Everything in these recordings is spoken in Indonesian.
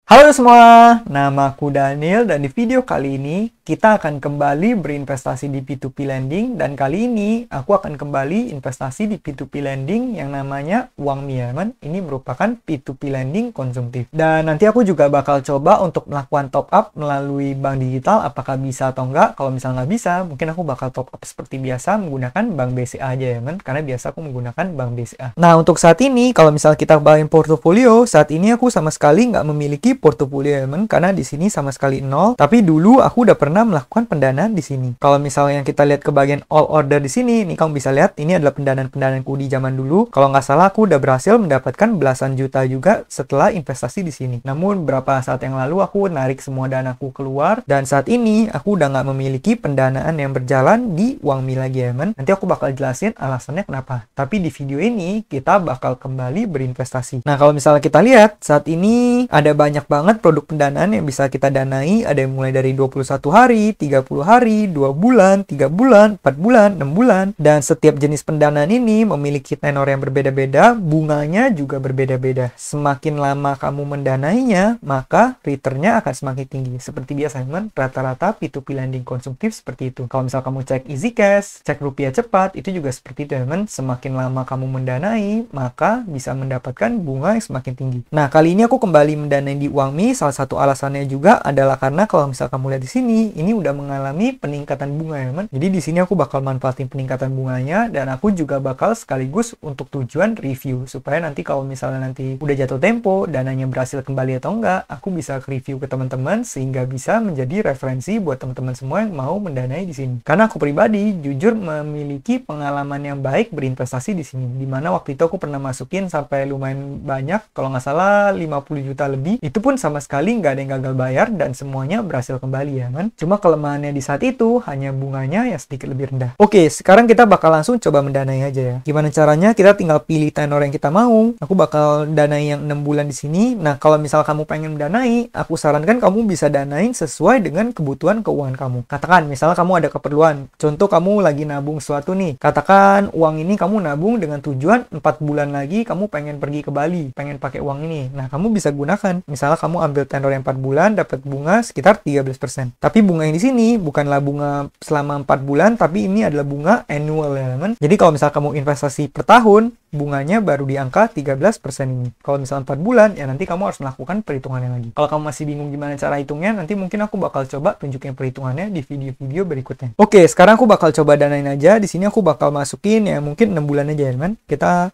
Halo semua, nama aku Daniel dan di video kali ini kita akan kembali berinvestasi di P2P lending dan kali ini aku akan kembali investasi di P2P lending yang namanya Uang Miaman. Ini merupakan P2P lending konsumtif. Dan nanti aku juga bakal coba untuk melakukan top up melalui bank digital apakah bisa atau enggak. Kalau misalnya nggak bisa, mungkin aku bakal top up seperti biasa menggunakan bank BCA aja ya kan, karena biasa aku menggunakan bank BCA. Nah untuk saat ini kalau misalnya kita kembaliin portofolio, saat ini aku sama sekali nggak memiliki portofolio elemen karena di sini sama sekali nol. Tapi dulu aku udah pernah melakukan pendanaan di sini. Kalau misalnya kita lihat ke bagian all order di sini, nih kamu bisa lihat ini adalah pendanaan-pendanaanku di zaman dulu. Kalau nggak salah aku udah berhasil mendapatkan belasan juta juga setelah investasi di sini. Namun beberapa saat yang lalu aku narik semua danaku keluar dan saat ini aku udah nggak memiliki pendanaan yang berjalan di Uang Mi lagi ya men. Nanti aku bakal jelasin alasannya kenapa. Tapi di video ini kita bakal kembali berinvestasi. Nah kalau misalnya kita lihat saat ini ada banyak banget produk pendanaan yang bisa kita danai. Ada yang mulai dari 21 hari, 30 hari, 2 bulan, 3 bulan, 4 bulan, 6 bulan. Dan setiap jenis pendanaan ini memiliki tenor yang berbeda-beda, bunganya juga berbeda-beda. Semakin lama kamu mendanainya, maka returnnya akan semakin tinggi. Seperti biasa teman, rata-rata P2P lending konsumtif seperti itu. Kalau misal kamu cek Easy Cash, cek rupiah cepat, itu juga seperti itu teman. Semakin lama kamu mendanai, maka bisa mendapatkan bunga yang semakin tinggi. Nah, kali ini aku kembali mendanai di Uang Mi. Salah satu alasannya juga adalah karena kalau misal kamu lihat di sini, ini udah mengalami peningkatan bunga ya, teman. Jadi di sini aku bakal manfaatin peningkatan bunganya dan aku juga bakal sekaligus untuk tujuan review supaya nanti kalau misalnya nanti udah jatuh tempo, dananya berhasil kembali atau enggak, aku bisa review ke teman-teman sehingga bisa menjadi referensi buat teman-teman semua yang mau mendanai di sini. Karena aku pribadi jujur memiliki pengalaman yang baik berinvestasi di sini. Dimana waktu itu aku pernah masukin sampai lumayan banyak, kalau nggak salah 50 juta lebih. Itu pun sama sekali nggak ada yang gagal bayar dan semuanya berhasil kembali ya kan. Cuma kelemahannya di saat itu hanya bunganya yang sedikit lebih rendah. Oke, sekarang kita bakal langsung coba mendanai aja ya. Gimana caranya? Kita tinggal pilih tenor yang kita mau. Aku bakal danai yang 6 bulan di sini. Nah, kalau misal kamu pengen mendanai, aku sarankan kamu bisa danain sesuai dengan kebutuhan keuangan kamu. Katakan, misalnya kamu ada keperluan. Contoh kamu lagi nabung sesuatu nih. Katakan uang ini kamu nabung dengan tujuan 4 bulan lagi kamu pengen pergi ke Bali, pengen pakai uang ini. Nah, kamu bisa gunakan. Misalnya kamu ambil tenor yang 4 bulan, dapat bunga sekitar 13%. Tapi bunga yang di sini bukanlah bunga selama 4 bulan, tapi ini adalah bunga annual ya teman. Jadi kalau misal kamu investasi per tahun, bunganya baru di angka 13% ini. Kalau misalnya 4 bulan, ya nanti kamu harus melakukan perhitungannya lagi. Kalau kamu masih bingung gimana cara hitungnya, nanti mungkin aku bakal coba tunjukin perhitungannya di video-video berikutnya. Oke, sekarang aku bakal coba danain aja. Di sini aku bakal masukin ya mungkin 6 bulan aja ya teman. Kita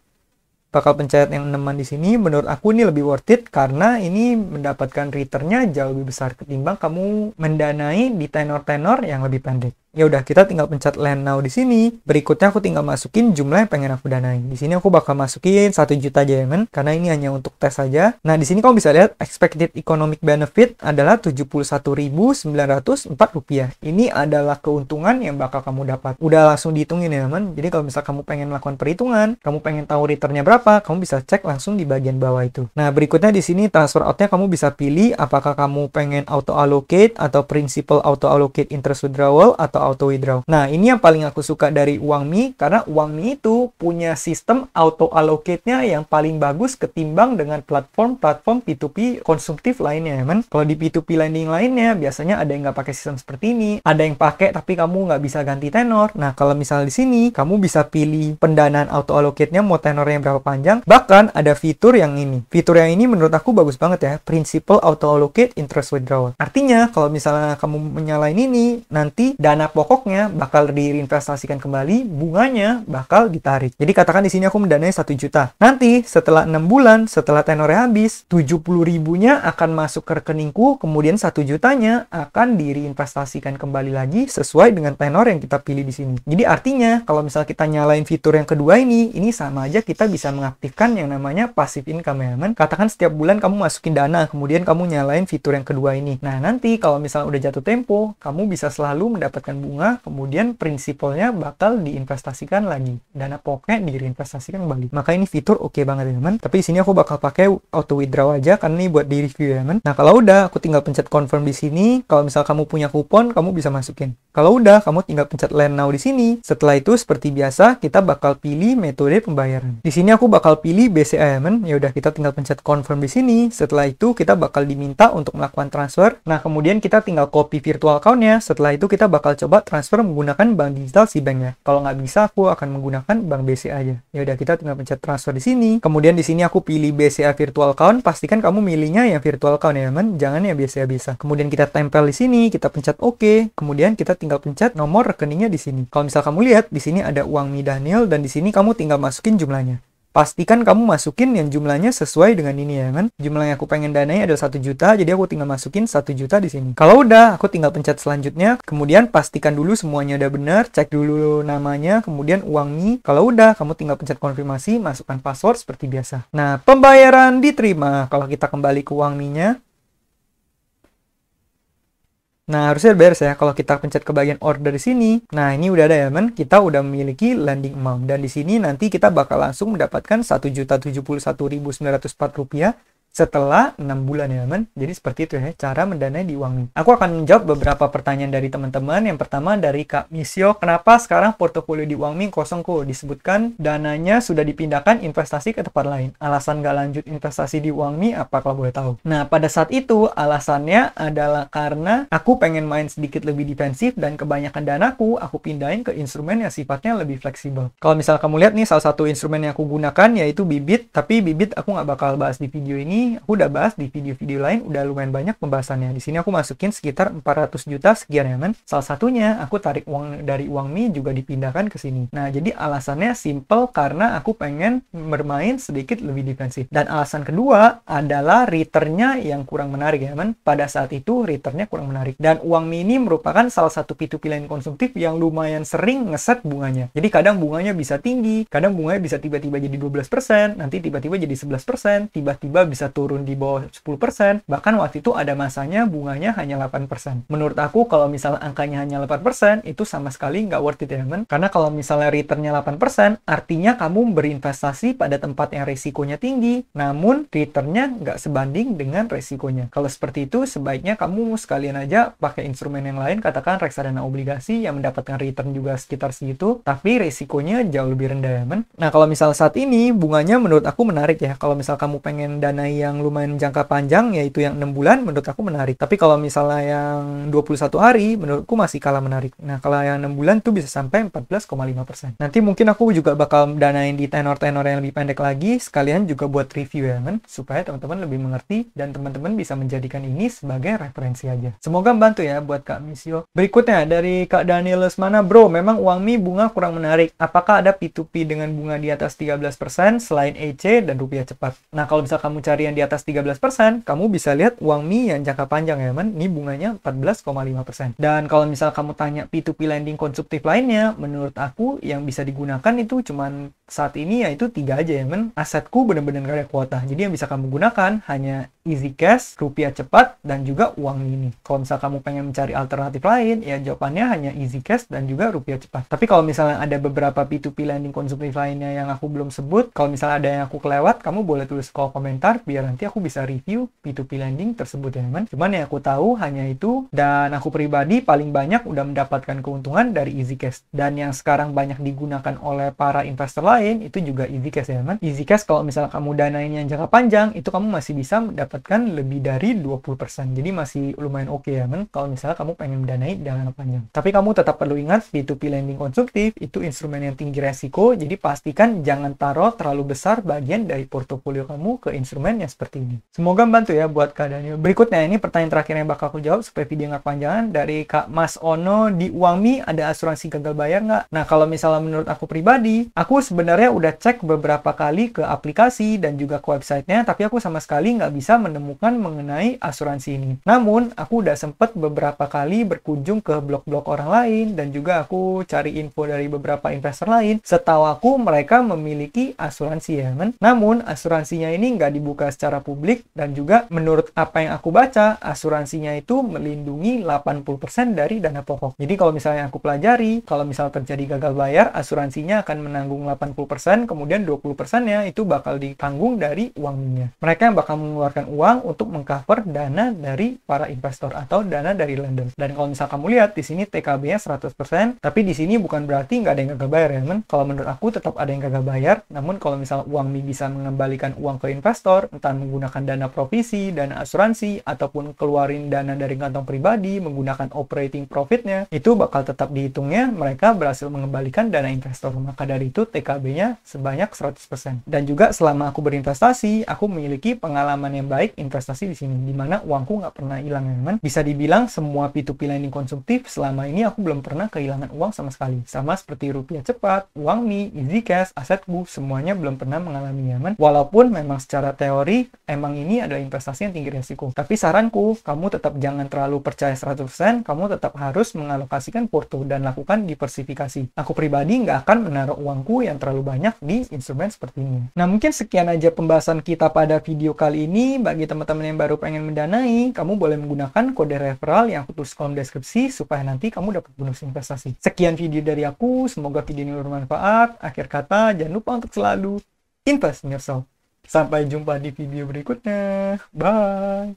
bakal pencet yang 6-an di sini. Menurut aku ini lebih worth it karena ini mendapatkan returnnya jauh lebih besar ketimbang kamu mendanai di tenor-tenor yang lebih pendek. Ya udah, kita tinggal pencet land now di sini. Berikutnya aku tinggal masukin jumlah yang pengen aku danai. Di sini aku bakal masukin 1 juta aja ya men, karena ini hanya untuk tes saja. Nah, di sini kamu bisa lihat expected economic benefit adalah 71.904 rupiah. Ini adalah keuntungan yang bakal kamu dapat. Udah langsung dihitungin ya men. Jadi kalau misal kamu pengen melakukan perhitungan, kamu pengen tahu returnnya berapa, kamu bisa cek langsung di bagian bawah itu. Nah, berikutnya di sini transfer out-nya kamu bisa pilih apakah kamu pengen auto allocate atau principal auto allocate interest withdrawal atau auto withdraw. Nah, ini yang paling aku suka dari Uang Mi karena Uang Mi itu punya sistem auto allocate-nya yang paling bagus ketimbang dengan platform-platform P2P konsumtif lainnya ya men. Kalau di P2P lending lainnya biasanya ada yang nggak pakai sistem seperti ini, ada yang pakai tapi kamu nggak bisa ganti tenor. Nah, kalau misalnya di sini kamu bisa pilih pendanaan auto allocate-nya mau tenornya berapa panjang. Bahkan ada fitur yang ini. Fitur yang ini menurut aku bagus banget ya, principal auto allocate interest withdrawal. Artinya kalau misalnya kamu menyalain ini, nanti dana pokoknya bakal diinvestasikan kembali, bunganya bakal ditarik. Jadi katakan di sini aku mendanai 1 juta. Nanti setelah 6 bulan, setelah tenornya habis, 70 ribunya akan masuk ke rekeningku, kemudian 1 jutanya akan diinvestasikan kembali lagi sesuai dengan tenor yang kita pilih di sini. Jadi artinya kalau misal kita nyalain fitur yang kedua ini sama aja kita bisa mengaktifkan yang namanya passive income ya teman. Katakan setiap bulan kamu masukin dana, kemudian kamu nyalain fitur yang kedua ini. Nah, nanti kalau misalnya udah jatuh tempo, kamu bisa selalu mendapatkan bunga, kemudian prinsipalnya bakal diinvestasikan lagi. Dana pokoknya diinvestasikan kembali. Maka ini fitur oke banget ya teman. Tapi di sini aku bakal pakai auto withdraw aja karena ini buat di review ya teman. Nah kalau udah, aku tinggal pencet confirm di sini. Kalau misal kamu punya kupon, kamu bisa masukin. Kalau udah, kamu tinggal pencet land now di sini. Setelah itu seperti biasa, kita bakal pilih metode pembayaran. Di sini aku bakal pilih BCA ya teman. Ya udah, kita tinggal pencet confirm di sini. Setelah itu kita bakal diminta untuk melakukan transfer. Nah kemudian kita tinggal copy virtual account-nya. Setelah itu kita bakal coba transfer menggunakan bank digital Cbank ya. Kalau nggak bisa, aku akan menggunakan bank BCA aja. Ya udah, kita tinggal pencet transfer di sini. Kemudian di sini aku pilih BCA virtual account. Pastikan kamu milihnya yang virtual account ya teman. Jangan ya BCA bisa. Kemudian kita tempel di sini, kita pencet OK. Kemudian kita tinggal pencet nomor rekeningnya di sini. Kalau misal kamu lihat di sini ada Uangmi Daniel dan di sini kamu tinggal masukin jumlahnya. Pastikan kamu masukin yang jumlahnya sesuai dengan ini ya kan. Jumlah yang aku pengen danai adalah 1 juta, jadi aku tinggal masukin 1 juta di sini. Kalau udah, aku tinggal pencet selanjutnya. Kemudian pastikan dulu semuanya udah benar, cek dulu namanya, kemudian Uangmi. Kalau udah, kamu tinggal pencet konfirmasi, masukkan password seperti biasa. Nah, pembayaran diterima. Kalau kita kembali ke Uangmi-nya. Nah, harusnya beres ya kalau kita pencet ke bagian order di sini. Nah, ini udah ada ya, teman. Kita udah memiliki landing amount. Dan di sini nanti kita bakal langsung mendapatkan Rp1.071.904 setelah 6 bulan ya teman. Jadi seperti itu ya cara mendanai di Uangmi. Aku akan menjawab beberapa pertanyaan dari teman-teman. Yang pertama dari Kak Misio, kenapa sekarang portofolio di Uangmi kosong kok? Disebutkan dananya sudah dipindahkan investasi ke tempat lain. Alasan nggak lanjut investasi di Uangmi apa kalau boleh tahu? Nah pada saat itu alasannya adalah karena aku pengen main sedikit lebih defensif dan kebanyakan danaku aku pindahin ke instrumen yang sifatnya lebih fleksibel. Kalau misal kamu lihat nih salah satu instrumen yang aku gunakan yaitu Bibit. Tapi Bibit aku nggak bakal bahas di video ini. Aku udah bahas di video-video lain, udah lumayan banyak pembahasannya. Di sini aku masukin sekitar 400 juta sekian ya, men. Salah satunya aku tarik uang dari Uangmi juga dipindahkan ke sini. Nah, jadi alasannya simple karena aku pengen bermain sedikit lebih defensif. Dan alasan kedua adalah returnnya yang kurang menarik ya, men. Pada saat itu returnnya kurang menarik. Dan Uangmi ini merupakan salah satu P2P lain konsumtif yang lumayan sering ngeset bunganya. Jadi kadang bunganya bisa tinggi, kadang bunganya bisa tiba-tiba jadi 12%, nanti tiba-tiba jadi 11%, tiba-tiba bisa turun di bawah 10%, bahkan waktu itu ada masanya bunganya hanya 8%. Menurut aku kalau misalnya angkanya hanya 8%, itu sama sekali nggak worth it ya teman. Karena kalau misalnya returnnya 8%, artinya kamu berinvestasi pada tempat yang resikonya tinggi, namun returnnya nggak sebanding dengan resikonya. Kalau seperti itu, sebaiknya kamu sekalian aja pakai instrumen yang lain, katakan reksadana obligasi yang mendapatkan return juga sekitar segitu, tapi resikonya jauh lebih rendah ya teman. Nah kalau misalnya saat ini, bunganya menurut aku menarik ya. Kalau misal kamu pengen danai yang lumayan jangka panjang, yaitu yang 6 bulan, menurut aku menarik. Tapi kalau misalnya yang 21 hari, menurutku masih kalah menarik. Nah, kalau yang 6 bulan tuh bisa sampai 14,5%. Nanti mungkin aku juga bakal danain di tenor-tenor yang lebih pendek lagi, sekalian juga buat review ya, men, supaya teman-teman lebih mengerti dan teman-teman bisa menjadikan ini sebagai referensi aja. Semoga membantu ya buat Kak Misio. Berikutnya dari Kak Daniel Lesmana, bro, memang Uangmi bunga kurang menarik. Apakah ada P2P dengan bunga di atas 13% selain EC dan rupiah cepat? Nah, kalau bisa kamu cari yang di atas 13%, kamu bisa lihat Uangmi yang jangka panjang ya, men. Ini bunganya 14,5%. Dan kalau misal kamu tanya P2P lending konsumtif lainnya, menurut aku yang bisa digunakan itu cuman saat ini yaitu 3 aja ya, men. Asetku bener-bener gak ada kuota. Jadi yang bisa kamu gunakan hanya Easy Cash, rupiah cepat, dan juga Uangmi ini. Kalau misal kamu pengen mencari alternatif lain, ya jawabannya hanya Easy Cash dan juga rupiah cepat. Tapi kalau misalnya ada beberapa P2P lending konsumtif lainnya yang aku belum sebut, kalau misalnya ada yang aku kelewat, kamu boleh tulis kolom komentar biar nanti aku bisa review P2P lending tersebut ya teman. Cuman yang aku tahu hanya itu, dan aku pribadi paling banyak udah mendapatkan keuntungan dari Easy Cash. Dan yang sekarang banyak digunakan oleh para investor lain itu juga Easy Cash ya teman. Easy Cash kalau misalnya kamu danain yang jangka panjang, itu kamu masih bisa mendapatkan lebih dari 20%. Jadi masih lumayan oke ya teman kalau misalnya kamu pengen mendanai jangka panjang. Tapi kamu tetap perlu ingat P2P lending konsumtif itu instrumen yang tinggi resiko, jadi pastikan jangan taruh terlalu besar bagian dari portofolio kamu ke instrumen yang seperti ini. Semoga membantu ya buat Kak Daniel. Berikutnya ini pertanyaan terakhir yang bakal aku jawab supaya video nggak kepanjangan, dari Kak Mas Ono, di Uangmi ada asuransi gagal bayar nggak? Nah kalau misalnya menurut aku pribadi, aku sebenarnya sebenarnya udah cek beberapa kali ke aplikasi dan juga ke websitenya, tapi aku sama sekali nggak bisa menemukan mengenai asuransi ini. Namun, aku udah sempet beberapa kali berkunjung ke blog-blog orang lain, dan juga aku cari info dari beberapa investor lain. Setahu aku, mereka memiliki asuransi ya, men. Namun, asuransinya ini nggak dibuka secara publik, dan juga menurut apa yang aku baca, asuransinya itu melindungi 80% dari dana pokok. Jadi, kalau misalnya aku pelajari, kalau misal terjadi gagal bayar, asuransinya akan menanggung 80%, kemudian 20%-nya itu bakal ditanggung dari uang minyak. Mereka yang bakal mengeluarkan uang untuk mengcover dana dari para investor atau dana dari lender. Dan kalau misal kamu lihat di sini TKB-nya 100%, tapi di sini bukan berarti nggak ada yang gagal bayar ya, men. Kalau menurut aku tetap ada yang gagal bayar, namun kalau misal uang mi bisa mengembalikan uang ke investor, entah menggunakan dana provisi, dana asuransi, ataupun keluarin dana dari kantong pribadi, menggunakan operating profit-nya, itu bakal tetap dihitungnya mereka berhasil mengembalikan dana investor. Maka dari itu TKB-nya sebanyak 100%. Dan juga selama aku berinvestasi, aku memiliki pengalaman yang baik investasi di sini, dimana uangku nggak pernah hilang ya, teman. Bisa dibilang semua P2P lending konsumtif selama ini aku belum pernah kehilangan uang sama sekali. Sama seperti rupiah cepat, uang mi, easy cash, asetku, semuanya belum pernah mengalami ya, teman. Walaupun memang secara teori emang ini adalah investasi yang tinggi resiko. Tapi saranku, kamu tetap jangan terlalu percaya 100%, kamu tetap harus mengalokasikan porto dan lakukan diversifikasi. Aku pribadi nggak akan menaruh uangku yang terlalu banyak di instrumen seperti ini. Nah, mungkin sekian aja pembahasan kita pada video kali ini. Bagi teman-teman yang baru pengen mendanai, kamu boleh menggunakan kode referral yang aku tulis kolom deskripsi supaya nanti kamu dapat bonus investasi. Sekian video dari aku, semoga video ini bermanfaat. Akhir kata, jangan lupa untuk selalu invest in yourself. Sampai jumpa di video berikutnya. Bye!